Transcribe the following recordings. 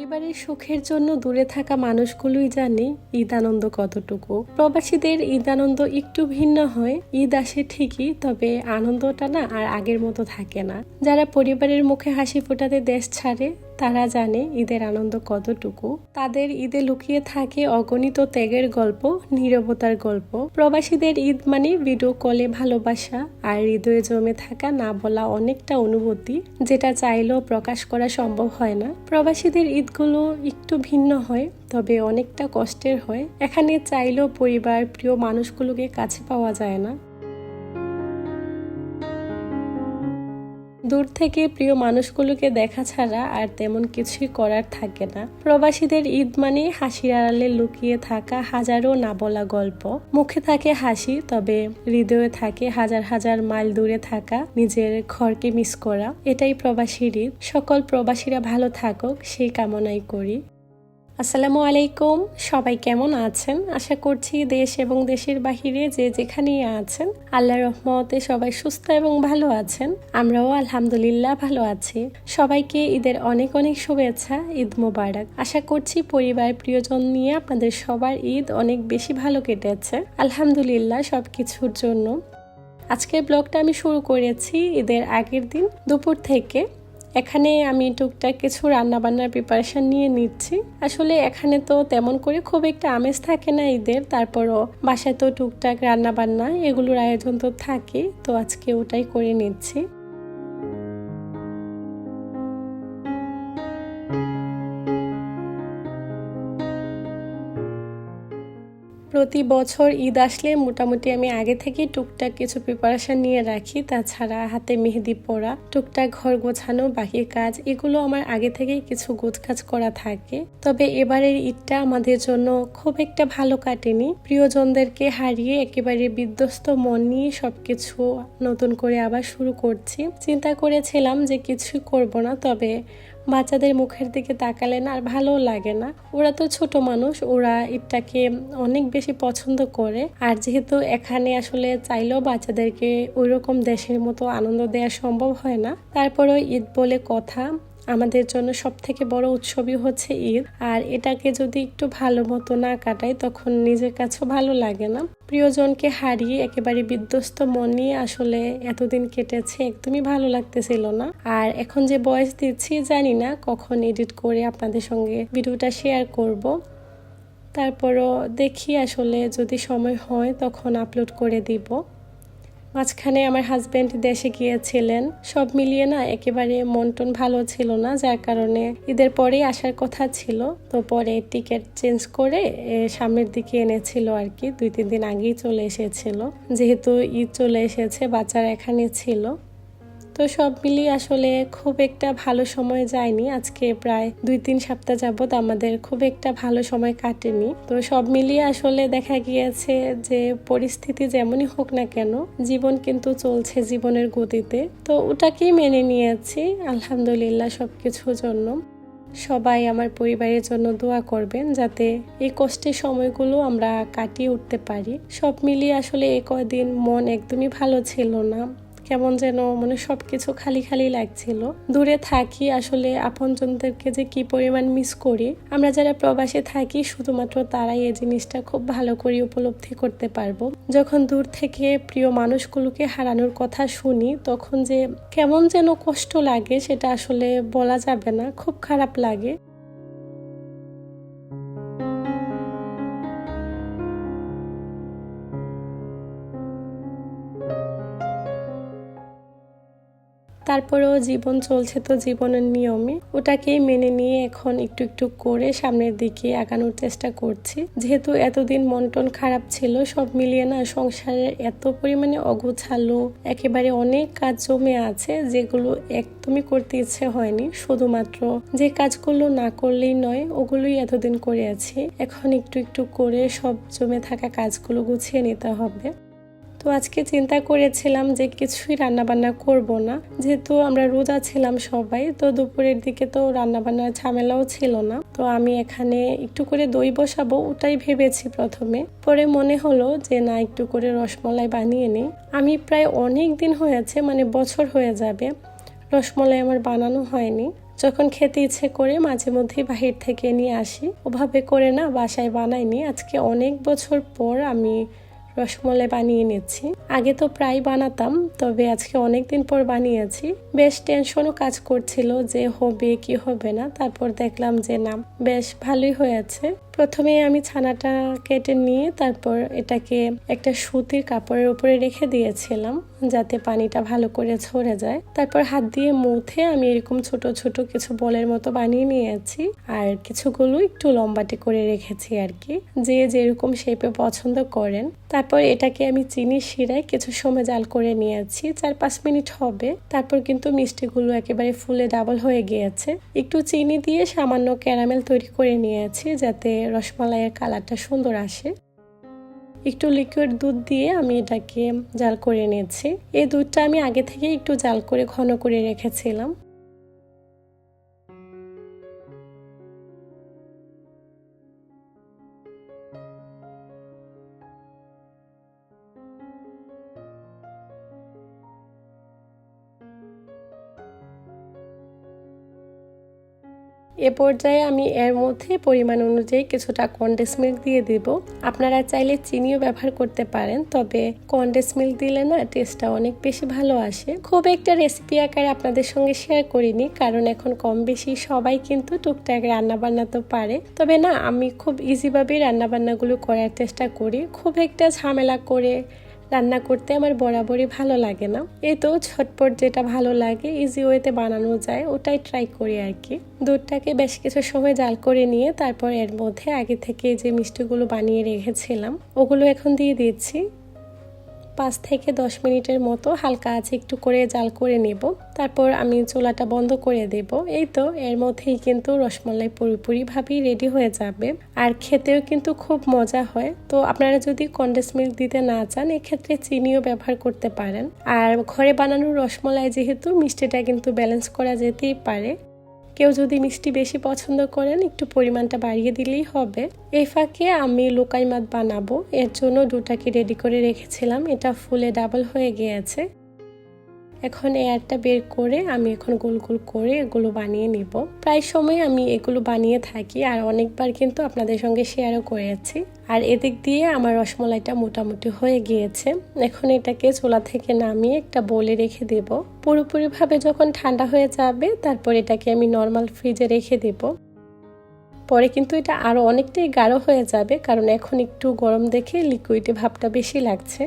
পরিবারের সুখের জন্য দূরে থাকা মানুষগুলোই জানে ঈদ আনন্দ কতটুকু। প্রবাসীদের ঈদ আনন্দ একটু ভিন্ন হয়। ঈদ আসে ঠিকই, তবে আনন্দটা না আর আগের মতো থাকে না। যারা পরিবারের মুখে হাসি ফোটাতে দেশ ছাড়ে তারা জানে ঈদের আনন্দ কতটুকু। তাদের ঈদে লুকিয়ে থাকে অগণিত ত্যাগের গল্প, নীরবতার গল্প। প্রবাসীদের ঈদ মানে ভিডিও কলে ভালোবাসা আর হৃদয়ে জমে থাকা না বলা অনেকটা অনুভূতি, যেটা চাইলেও প্রকাশ করা সম্ভব হয় না। প্রবাসীদের ঈদগুলো একটু ভিন্ন হয়, তবে অনেকটা কষ্টের হয়। এখানে চাইলেও পরিবার, প্রিয় মানুষগুলোকে কাছে পাওয়া যায় না। দূর থেকে প্রিয় মানুষগুলোকে দেখা ছাড়া আর তেমন কিছুই করার থাকে না। প্রবাসীদের ঈদ মানে হাসির আড়ালে লুকিয়ে থাকা হাজারো না বলা গল্প। মুখে থাকে হাসি, তবে হৃদয়ে থাকে হাজার হাজার মাইল দূরে থাকা নিজের ঘরকে মিস করা। এটাই প্রবাসীর ঈদ। সকল প্রবাসীরা ভালো থাকুক সেই কামনাই করি। আসসালামু আলাইকুম, সবাই কেমন আছেন? আশা করছি দেশ এবং দেশের বাহিরে যে যেখানেই আছেন আল্লাহর রহমতে সবাই সুস্থ এবং ভালো আছেন। আমরাও আলহামদুলিল্লাহ ভালো আছি। সবাইকে ঈদের অনেক অনেক শুভেচ্ছা, ঈদ মোবারক। আশা করছি পরিবার প্রিয়জন নিয়ে আপনাদের সবার ঈদ অনেক বেশি ভালো কেটেছে, আলহামদুলিল্লাহ সবকিছুর জন্য। আজকের ব্লগটা আমি শুরু করেছি ঈদের আগের দিন দুপুর থেকে। এখানে আমি টুকটাক কিছু রান্নাবান্নার প্রিপারেশন নিয়ে নিচ্ছি। আসলে এখানে তো তেমন করে খুব একটা আমেজ থাকে না ঈদের, তারপরও বাসায় তো টুকটাক রান্নাবান্না এগুলোর আয়োজন তো থাকে, তো আজকে ওটাই করে নিচ্ছি। প্রতি বছর ঈদ আসলে মোটামুটি আমি আগে থেকে টুকটাক কিছু প্রিপারেশন নিয়ে রাখি। তাছাড়া হাতে মেহেদি পরা, টুকটাক ঘর গোছানো, বাকি কাজ এগুলো আমার আগে থেকেই কিছু গোছকাজ করা থাকে। তবে এবারের ঈদটা আমাদের জন্য খুব একটা ভালো কাটেনি। প্রিয়জনদেরকে হারিয়ে একেবারে বিধ্বস্ত মন নিয়ে সবকিছু নতুন করে আবার শুরু করছি। চিন্তা করেছিলাম যে কিছুই করব না, তবে বাচ্চাদের মুখের দিকে তাকালে না আর ভালো লাগে না। ওরা তো ছোট মানুষ, ওরা ঈদটাকে অনেক বেশি পছন্দ করে। আর যেহেতু এখানে আসলে চাইলেও বাচ্চাদেরকে ওইরকম দেশের মতো আনন্দ দেওয়া সম্ভব হয় না, তারপরেও ঈদ বলে কথা, আমাদের জন্য সব থেকে বড় উৎসবই হচ্ছে ঈদ। আর এটাকে যদি একটু ভালো মতো না কাটাই তখন নিজের কাছেও ভালো লাগে না। প্রিয়জনকে হারিয়ে একেবারে বিধ্বস্ত মন নিয়ে আসলে এতদিন কেটেছে, একদমই ভালো লাগতেছিল না। আর এখন যে ভয়েস দিচ্ছি জানি না কখন এডিট করে আপনাদের সঙ্গে ভিডিওটা শেয়ার করব। তারপরও দেখি আসলে যদি সময় হয় তখন আপলোড করে দিব। মাঝখানে আমার হাজবেন্ড দেশে গিয়েছিলেন, সব মিলিয়ে না একেবারে মন টন ভালো ছিল না, যার কারণে ঈদের পরেই আসার কথা ছিল। তো পরে টিকিট চেঞ্জ করে সামনের দিকে এনেছিল আর কি, 2-3 দিন আগেই চলে এসেছিল। যেহেতু ঈদ চলে এসেছে, বাচ্চারা এখানে ছিল, তো সব মিলিয়ে আসলে খুব একটা ভালো সময় যায়নি। আজকে প্রায় 2-3 সপ্তাহ যাবত আমাদের খুব একটা ভালো সময় কাটেনি। তো সব মিলিয়ে আসলে দেখা গিয়েছে যে পরিস্থিতি যেমনই হোক না কেন, জীবন কিন্তু চলছে জীবনের গতিতে, তো ওটাকেই মেনে নিয়েছি আলহামদুলিল্লাহ সবকিছুর জন্য। সবাই আমার পরিবারের জন্য দোয়া করবেন যাতে এই কষ্টের সময়গুলো আমরা কাটিয়ে উঠতে পারি। সব মিলিয়ে আসলে এই কয়দিন মন একদমই ভালো ছিল না, কেমন যেন মানে সবকিছু খালি খালি লাগছিল। দূরে থাকি আসলে আপনজনদেরকে যে কি পরিমাণ মিস করি। আমরা যারা প্রবাসে থাকি শুধুমাত্র তারাই এই জিনিসটা খুব ভালো করে উপলব্ধি করতে পারবো। যখন দূর থেকে প্রিয় মানুষগুলোকে হারানোর কথা শুনি তখন যে কেমন যেন কষ্ট লাগে সেটা আসলে বলা যাবে না, খুব খারাপ লাগে। তারপরেও জীবন চলছে, তো জীবনের নিয়মে ওটাকেই মেনে নিয়ে এখন একটু একটু করে সামনের দিকে আগানোর চেষ্টা করছি। যেহেতু এতদিন মন টন খারাপ ছিল, সব মিলিয়ে না সংসারের এত পরিমাণে অগোছালো, একেবারে অনেক কাজ জমে আছে যেগুলো একদমই করতে ইচ্ছে হয়নি। শুধুমাত্র যে কাজগুলো না করলেই নয় ওগুলোই এতদিন করে আছি। এখন একটু একটু করে সব জমে থাকা কাজগুলো গুছিয়ে নিতে হবে। তো আজকে চিন্তা করেছিলাম যে কিছুই রান্নাবান্না করব না, যেহেতু আমরা রোজা ছিলাম সবাই, তো দুপুরের দিকে তো রান্নাবান্নার ঝামেলাও ছিল না। তো আমি এখানে একটু করে দই বসাবো ওটাই ভেবেছি প্রথমে, পরে মনে হলো যে না, একটু করে রসমলাই বানিয়ে নিই। আমি প্রায় অনেক দিন হয়েছে, মানে বছর হয়ে যাবে, রসমলাই আমার বানানো হয়নি। যখন খেতে ইচ্ছে করে মাঝে মধ্যেই বাহির থেকে নিয়ে আসি, ওভাবে করে না বাসায় বানাইনি। আজকে অনেক বছর পর আমি রসমলাই বানিয়ে নিচ্ছি। আগে তো প্রায় বানাতাম, তবে আজকে অনেক দিন পর বানিয়েছি। বেশ টেনশনও কাজ করছিল যে হবে কি হবে না, তারপর দেখলাম যে না, বেশ ভালোই হয়েছে। প্রথমে আমি ছানাটা কেটে নিয়ে তারপর এটাকে একটা সুতির কাপড়ের উপরে রেখে দিয়েছিলাম যাতে পানিটা ভালো করে ঝরে যায়। তারপর হাত দিয়ে মুথে আমি এরকম ছোট ছোট কিছু বলের মতো বানিয়ে নিয়েছি, আর কিছুগুলো একটু লম্বাটে করে রেখেছি আর কি, যে যেরকম শেপে পছন্দ করেন। তারপর এটাকে আমি চিনি শিরায় কিছু সময় জাল করে নিয়েছি, 4-5 মিনিট হবে। তারপর কিন্তু মিষ্টিগুলো একেবারে ফুলে ডাবল হয়ে গিয়েছে। একটু চিনি দিয়ে সামান্য ক্যারামেল তৈরি করে নিয়েছি যাতে রসমালাইয়ের কালারটা সুন্দর আসে। একটু লিকুইড দুধ দিয়ে আমি এটাকে জাল করে নিয়েছি। এই দুধটা আমি আগে থেকে একটু জাল করে ঘন করে রেখেছিলাম। এ পর্যায়ে আমি এর মধ্যে পরিমাণ অনুযায়ী কিছুটা কনডেন্স মিল্ক দিয়ে দিব। আপনারা চাইলে চিনিও ব্যবহার করতে পারেন, তবে কনডেন্স মিল্ক দিলে না টেস্টটা অনেক বেশি ভালো আসে। খুব একটা রেসিপি আকারে আপনাদের সঙ্গে শেয়ার করিনি, কারণ এখন কম বেশি সবাই কিন্তু টুকটাক রান্নাবান্না তো পারে। তবে না, আমি খুব ইজিভাবেই রান্নাবান্নাগুলো করার চেষ্টা করি। খুব একটা ঝামেলা করে রান্না করতে আমার বরাবরই ভালো লাগে না। এই তো ঝটপট যেটা ভালো লাগে, ইজি ওয়েতে বানানো যায়, ওটাই ট্রাই করি আর কি। দুধটাকে বেশ কিছু সময় জাল করে নিয়ে তারপর এর মধ্যে আগে থেকে যে মিষ্টিগুলো বানিয়ে রেখেছিলাম ওগুলো এখন দিয়ে দিচ্ছি। 5 থেকে 10 মিনিটের মতো হালকা আছে একটু করে জাল করে নেব। তারপর আমি চুলাটা বন্ধ করে দেব। এই তো এর মধ্যেই কিন্তু রসমালাই পুরোপুরিভাবেই রেডি হয়ে যাবে, আর খেতেও কিন্তু খুব মজা হয়। তো আপনারা যদি কনডেন্স মিল্ক দিতে না চান, এক্ষেত্রে চিনিও ব্যবহার করতে পারেন। আর ঘরে বানানো রসমালাই যেহেতু, মিষ্টিটা কিন্তু ব্যালেন্স করা যেতেই পারে। কেউ যদি মিষ্টি বেশি পছন্দ করেন, একটু পরিমাণটা বাড়িয়ে দিলেই হবে। এই ফাঁকে আমি লোকাই মাছ বানাবো, এর জন্য দুটাকে রেডি করে রেখেছিলাম। এটা ফুলে ডাবল হয়ে গিয়েছে। এখন এয়ারটা বের করে আমি এখন গোল গোল করে এগুলো বানিয়ে নিব। প্রায় সময় আমি এগুলো বানিয়ে থাকি, আর অনেকবার কিন্তু আপনাদের সঙ্গে শেয়ারও করেছি। আর এদিক দিয়ে আমার রসমালাইটা মোটামুটি হয়ে গিয়েছে। এখন এটাকে চুলা থেকে নামিয়ে একটা বোলে রেখে দেব। পুরোপুরিভাবে যখন ঠান্ডা হয়ে যাবে, তারপর এটাকে আমি নর্মাল ফ্রিজে রেখে দেব। পরে কিন্তু এটা আরও অনেকটাই গাঢ় হয়ে যাবে, কারণ এখন একটু গরম দেখে লিকুইডে ভাবটা বেশি লাগছে।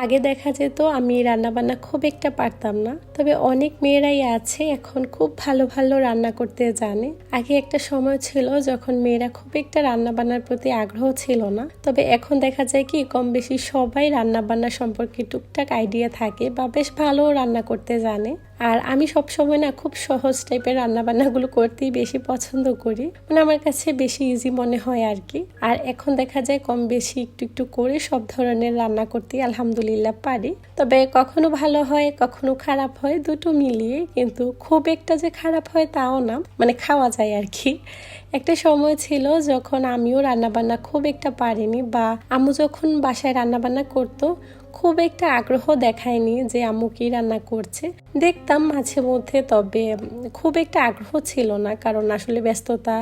আগে দেখা যেত আমি রান্নাবান্না খুব একটা পারতাম না, তবে অনেক মেয়েরাই আছে এখন খুব ভালো ভালো রান্না করতে জানে। আগে একটা সময় ছিল যখন মেয়েরা খুব একটা রান্নাবান্নার প্রতি আগ্রহ ছিল না, তবে এখন দেখা যায় কি কম বেশি সবাই রান্নাবান্না সম্পর্কে টুকটাক আইডিয়া থাকে বা বেশ ভালো রান্না করতে জানে। আর আমি সবসময় না খুব সহজ টাইপের রান্নাবান্নাগুলো করতেই বেশি পছন্দ করি, মানে আমার কাছে বেশি ইজি মনে হয় আর কি। আর এখন দেখা যায় কম বেশি একটু একটু করে সব ধরনের রান্না করতেই আলহামদুলিল্লাহ পারি। তবে কখনো ভালো হয় কখনো খারাপ হয়, দুটো মিলিয়ে, কিন্তু খুব একটা যে খারাপ হয় তাও না, মানে খাওয়া যায় আর কি। একটা সময় ছিল যখন আমিও রান্নাবান্না খুব একটা পারিনি, বা আম্মু যখন বাসায় রান্নাবান্না করতো খুব একটা আগ্রহ দেখায়নি যে আম্মু কি রান্না করছে। দেখতাম মাঝে মধ্যে, তবে খুব একটা আগ্রহ ছিল না, কারণ আসলে ব্যস্ততা,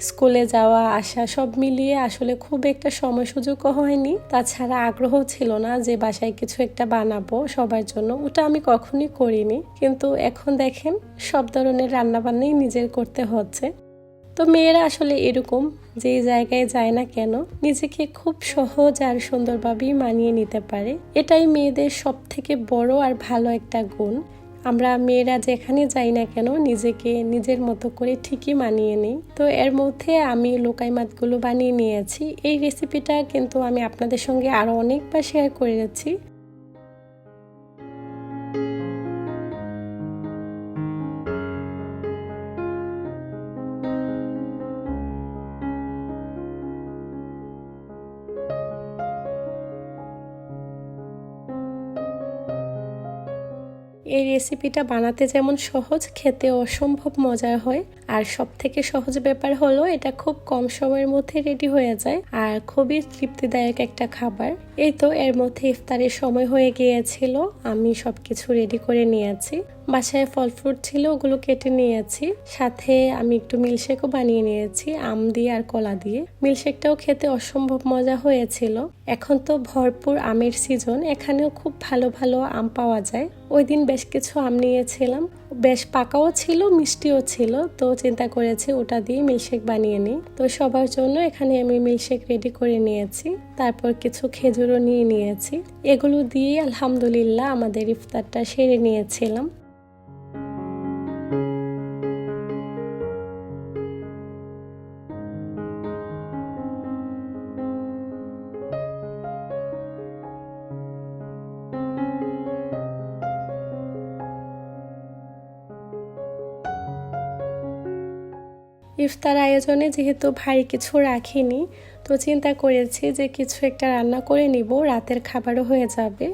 স্কুলে যাওয়া আসা সব মিলিয়ে আসলে খুব একটা সময় সুযোগও হয়নি। তাছাড়া আগ্রহ ছিল না যে বাসায় কিছু একটা বানাবো সবার জন্য, ওটা আমি কখনোই করিনি। কিন্তু এখন দেখেন সব ধরনের রান্নাবান্নাই নিজের করতে হচ্ছে। তো মেয়েরা আসলে এরকম, যে জায়গায় যায় না কেন নিজেকে খুব সহজ আর সুন্দরভাবেই মানিয়ে নিতে পারে। এটাই মেয়েদের সব থেকে বড় আর ভালো একটা গুণ। আমরা মেয়েরা যেখানে যাই না কেন নিজেকে নিজের মতো করে ঠিকই মানিয়ে নিই। তো এর মধ্যে আমি লোকাই মাছগুলো বানিয়ে নিয়েছি। এই রেসিপিটা কিন্তু আমি আপনাদের সঙ্গে আরও অনেকবার শেয়ার করেছি। এই রেসিপিটা বানাতে যেমন সহজ, খেতে অসম্ভব মজার হয়। আর সব থেকে সহজ ব্যাপার হলো এটা খুব কম সময়ের মধ্যে রেডি হয়ে যায় আর খুবই তৃপ্তিদায়ক একটা খাবার। এই তো এর মধ্যে ইফতারের সময় হয়ে গিয়েছিল, আমি সবকিছু রেডি করে নিয়েছি। বাসায় ফল ফ্রুট ছিল, ওগুলো কেটে নিয়েছি। সাথে আমি একটু মিল্কশেকও বানিয়ে নিয়েছি আম দিয়ে আর কলা দিয়ে। মিল্কশেকটাও খেতে অসম্ভব মজা হয়েছিল। এখন তো ভরপুর আমের সিজন, এখানেও খুব ভালো ভালো আম পাওয়া যায়। ওই দিন বেশ কিছু আম নিয়েছিলাম, বেশ পাকাও ছিল মিষ্টিও ছিল, তো চিন্তা করেছি ওটা দিয়ে মিল্কশেক বানিয়ে নিই। তো সবার জন্য এখানে আমি মিল্কশেক রেডি করে নিয়েছি, তারপর কিছু খেজুরও নিয়ে নিয়েছি। এগুলো দিয়ে আলহামদুলিল্লাহ আমাদের ইফতারটা সেরে নিয়েছিলাম। ইফতার আয়োজনে যেহেতু ভারী কিছু রাখিনি, তো চিন্তা করেছি যে কিছু একটা রান্না করে নিব, রাতের খাবারও হয়ে যাবে।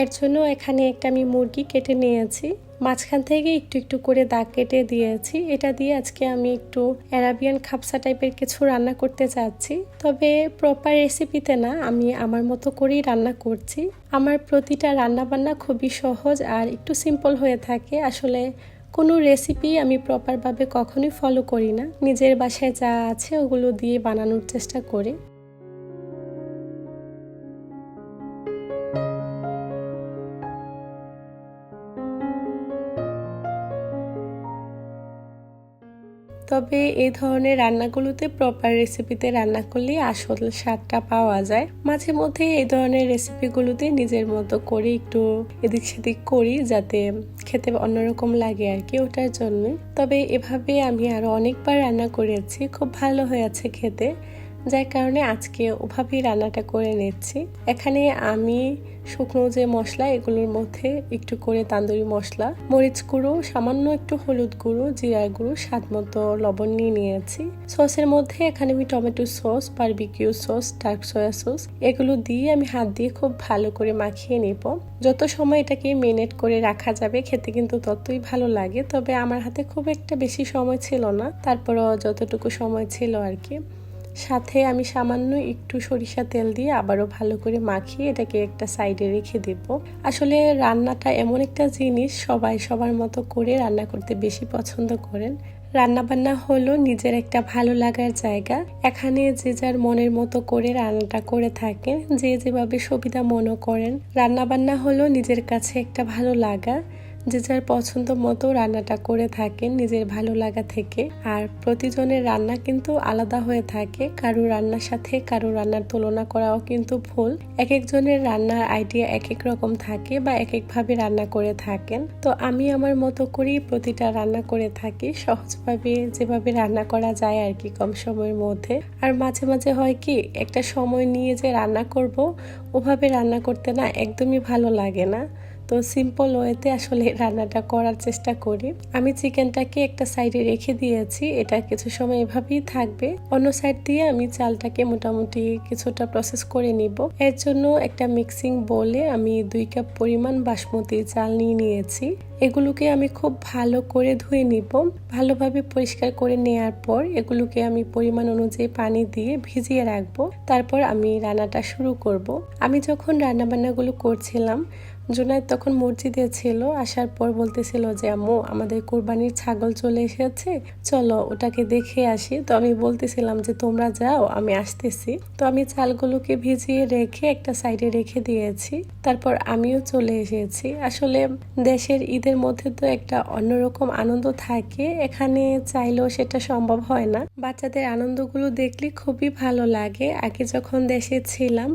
এর জন্য এখানে একটা আমি মুরগি কেটে নিয়েছি, মাঝখান থেকে একটু একটু করে দাগ কেটে দিয়েছি। এটা দিয়ে আজকে আমি একটু অ্যারাবিয়ান খাপসা টাইপের কিছু রান্না করতে চাচ্ছি, তবে প্রপার রেসিপিতে না, আমি আমার মতো করেই রান্না করছি। আমার প্রতিটা রান্না বান্না খুবই সহজ আর একটু সিম্পল হয়ে থাকে। আসলে কোনো রেসিপি আমি প্রপারভাবে কখনোই ফলো করি না, নিজের বাসায় যা আছে ওগুলো দিয়ে বানানোর চেষ্টা করি। তবে এই ধরনের রান্নাগুলোতে প্রপার রেসিপিতে রান্না করলে আসল স্বাদটা পাওয়া যায়। মাঝে মধ্যে এই ধরনের রেসিপিগুলোতে নিজের মতো করে একটু এদিক সেদিক করি, যাতে খেতে অন্যরকম লাগে আর কি, ওটার জন্য। তবে এভাবে আমি আরো অনেকবার রান্না করেছি, খুব ভালো হয়েছে খেতে, যার কারণে আজকে ওভাবেই রান্নাটা করে নিচ্ছি। এখানে আমি শুকনো যে মশলা, এগুলোর মধ্যে একটু করে তান্দুরি মশলা, মরিচ গুঁড়ো, সামান্য একটু হলুদ গুঁড়ো, জিরার গুঁড়ো, স্বাদ মতো লবণ নিয়ে নিয়েছি। সসের মধ্যে এখানে আমি tomato sauce, barbecue sauce, dark soya sauce, এগুলো দিয়ে আমি হাত দিয়ে খুব ভালো করে মাখিয়ে নেব। যত সময় এটাকে মেরিনেট করে রাখা যাবে খেতে কিন্তু ততই ভালো লাগে। তবে আমার হাতে খুব একটা বেশি সময় ছিল না, তারপরও যতটুকু সময় ছিল আর কি। সাথে আমি সামান্য একটু সরিষা তেল দিয়ে আবারও ভালো করে মাখিয়ে এটাকে একটা সাইডে রেখে দেব। আসলে রান্নাটা এমন একটা জিনিস, সবাই সবার মতো করে রান্না করতে বেশি পছন্দ করেন। রান্নাবান্না হলো নিজের একটা ভালো লাগার জায়গা, এখানে যে যার মনের মতো করে রান্নাটা করে থাকেন, যে যেভাবে সুবিধা মনে করেন। রান্নাবান্না হলো নিজের কাছে একটা ভালো লাগা, যে যার পছন্দ মতো রান্নাটা করে থাকেন নিজের ভালো লাগা থেকে। আর প্রতিজনের রান্না কিন্তু আলাদা হয়ে থাকে, কারো রান্নার সাথে কারো রান্নার তুলনা করাও কিন্তু ভুল। এক একজনের রান্নার আইডিয়া এক এক রকম থাকে বা এক এক ভাবে রান্না করে থাকেন। তো আমি আমার মতো করেই প্রতিটা রান্না করে থাকি, সহজভাবে যেভাবে রান্না করা যায় আর কি, কম সময়ের মধ্যে। আর মাঝে মাঝে হয় কি, একটা সময় নিয়ে যে রান্না করব, ওভাবে রান্না করতে না একদমই ভালো লাগে না। তো সিম্পল ওয়েতে আসলে রান্নাটা করার চেষ্টা করি। আমি চিকেনটাকে একটা সাইডে রেখে দিয়েছি, এটা কিছু সময় এভাবেই থাকবে। অন্য সাইড দিয়ে আমি চালটাকে মোটামুটি কিছুটা প্রসেস করে নিব। এর জন্য একটা মিক্সিং বোলে আমি 2 কাপ পরিমাণ বাসমতি চাল নিয়ে নিয়েছি। এগুলোকে আমি খুব ভালো করে ধুয়ে নিব। ভালোভাবে পরিষ্কার করে নেওয়ার পর এগুলোকে আমি পরিমাণ অনুযায়ী পানি দিয়ে ভিজিয়ে রাখবো। তারপর আমি রান্নাটা শুরু করব। আমি যখন রান্নাবান্নাগুলো করছিলাম, জুনায়েদ তখন মসজিদে ছিল, আসার পর বলতেছিল যে আম্মু আমাদের কোরবানির ছাগল চলে এসেছে, চলো ওটাকে দেখে আসি। তো আমি বলতেছিলাম যে তোমরা যাও, আমি আসতেছি। তো আমি চালগুলোকে ভিজিয়ে রেখে একটা সাইডে রেখে দিয়েছি, তারপর আমিও চলে এসেছি। আসলে দেশের ঈদের মধ্যে তো একটা অন্যরকম আনন্দ থাকে, এখানে চাইলেও সেটা সম্ভব হয় না। বাচ্চাদের আনন্দগুলো দেখলে খুবই ভালো লাগে। আগে যখন দেশে ছিলাম,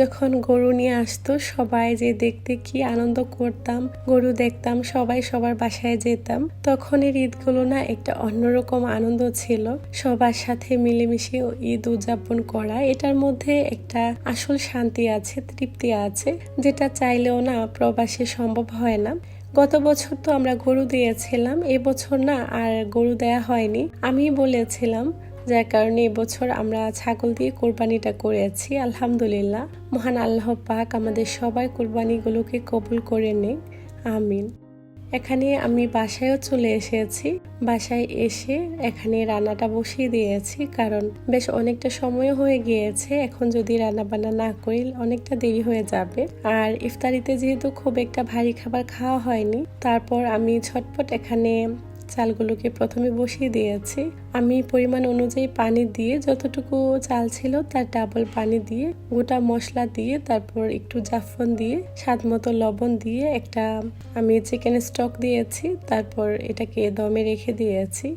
যখন গরু নিয়ে আসতো, সবাই যে দেখতে কি আনন্দ করতাম, গরু দেখতাম, সবাই সবার বাসায় যেতাম। তখনের ঈদগুলো না একটা অন্যরকম আনন্দ ছিল, সবার সাথে মিলেমিশে ঈদ উদযাপন করা, এটার মধ্যে একটা আসল শান্তি আছে, তৃপ্তি আছে, যেটা চাইলেও না প্রবাসে সম্ভব হয় না। গত বছর তো আমরা গরু দিয়েছিলাম, এবছর না আর গরু দেয়া হয়নি, আমি বলেছিলাম, যার কারণে এবছর আমরা ছাগল দিয়ে কোরবানিটা করেছি। আলহামদুলিল্লাহ, মহান আল্লাহ পাক আমাদের সবার কোরবানিগুলোকে কবুল করে নিক, আমিন। এখানে আমি বাসায়ও চলে এসেছি। বাসায় এসে এখানে রান্নাটা বসিয়ে দিয়েছি, কারণ বেশ অনেকটা সময় হয়ে গিয়েছে। এখন যদি রান্না বান্না না করি অনেকটা দেরি হয়ে যাবে। আর ইফতারিতে যেহেতু খুব একটা ভারী খাবার খাওয়া হয়নি, তারপর আমি ঝটপট এখানে চালগুলোকে প্রথমে বসিয়ে দিয়েছি। আমি পরিমাণ অনুযায়ী পানি দিয়ে, যতটুকু চাল ছিল তার ডাবল পানি দিয়ে, গোটা মশলা দিয়ে, তারপর একটু জাফরান দিয়ে, স্বাদ মতো লবণ দিয়ে একটা আমি চিকেন স্টক দিয়েছি। তারপর এটাকে দমে রেখে দিয়েছি।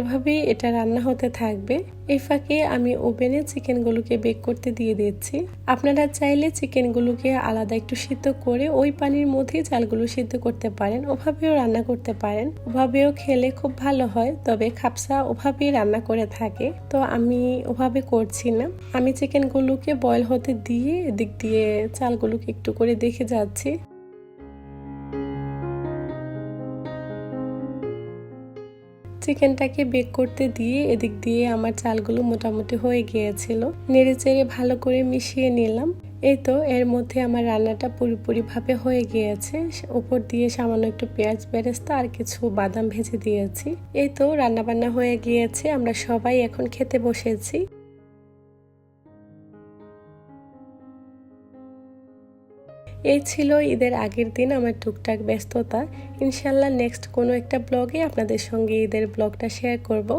এভাবেই এটা রান্না হতে থাকবে। এই ফাঁকে আমি ওভেনে চিকেনগুলোকে বেক করতে দিয়ে দিচ্ছি। আপনারা চাইলে চিকেনগুলোকে আলাদা একটু সিদ্ধ করে ওই পানির মধ্যেই চালগুলো সিদ্ধ করতে পারেন, ওভাবেও রান্না করতে পারেন। ওভাবেও খেলে খুব ভালো হয়, তবে খাপসা ওভাবেই রান্না করে থাকে, তো আমি ওভাবে করছি না। আমি চিকেনগুলোকে বয়েল হতে দিয়ে এদিক দিয়ে চালগুলোকে একটু করে দেখে যাচ্ছি। চিকেনটাকে বেক করতে দিয়ে এদিক দিয়ে আমার চালগুলো মোটামুটি হয়ে গিয়েছিল। নেড়ে চেড়ে ভালো করে মিশিয়ে নিলাম। এই তো এর মধ্যে আমার রান্নাটা পুরোপুরিভাবে হয়ে গিয়েছে। উপর দিয়ে সামান্য একটু পেঁয়াজ বেরেস্তা আর কিছু বাদাম ভেজে দিয়েছি। এই তো রান্নাবান্না হয়ে গিয়েছে, আমরা সবাই এখন খেতে বসেছি। এই ছিল ঈদের আগের দিন আমার টুকটাক ব্যস্ততা। ইনশাল্লাহ নেক্সট কোনো একটা ব্লগে আপনাদের সঙ্গে ঈদের ব্লগটা শেয়ার করব।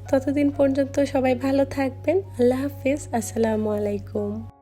ততদিন পর্যন্ত সবাই ভালো থাকবেন। আল্লাহ হাফিজ। আসসালামু আলাইকুম।